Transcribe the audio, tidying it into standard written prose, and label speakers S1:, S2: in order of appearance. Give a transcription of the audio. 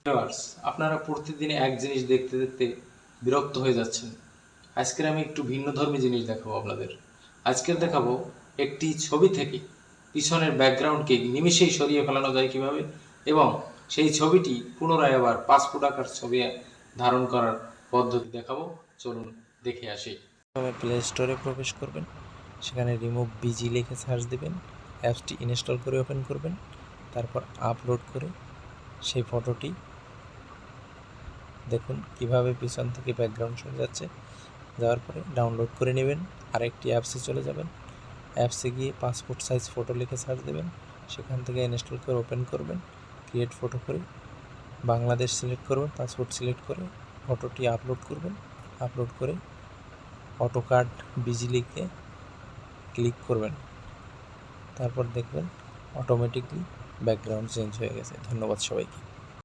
S1: Viewers, আপনারা প্রতিদিন এক জিনিস দেখতে দেখতে বিরক্ত হয়ে যাচ্ছেন। আজকের আমি একটু ভিন্নধর্মী জিনিস দেখাবো আপনাদের। আজকের দেখাবো একটি ছবি থেকে পিছনের ব্যাকগ্রাউন্ডকে নিমেষেই সরিয়ে ফেলানো যায় কিভাবে, এবং সেই ছবিটি পুনরায় আবার পাসপোর্ট আকার ছবি ধারণ করার পদ্ধতি দেখাবো। চলুন দেখে আসি।
S2: প্রথমে প্লে স্টোরে প্রবেশ করবেন, সেখানে রিমুভ বিজি লিখে সার্চ দেবেন, অ্যাপসটি ইনস্টল করে ওপেন করবেন, তারপর আপলোড করে সেই ফটোটি দেখুন কিভাবে পিছন থেকে ব্যাকগ্রাউন্ড সরে যাচ্ছে। যাওয়ার পরে ডাউনলোড করে নেবেন, আরেকটি অ্যাপসে চলে যাবেন, অ্যাপসে গিয়ে পাসপোর্ট সাইজ ফটো লিখে সার্চ দেবেন, সেখান থেকে ইনস্টল করে ওপেন করবেন, ক্রিয়েট ফটো করে বাংলাদেশ সিলেক্ট করবেন, পাসপোর্ট সিলেক্ট করে ফটোটি আপলোড করবেন, আপলোড করে অটোকাট বিজি লিখে ক্লিক করবেন, তারপর দেখবেন অটোমেটিকলি ব্যাকগ্রাউন্ড চেঞ্জ হয়ে গেছে। ধন্যবাদ সবাইকে।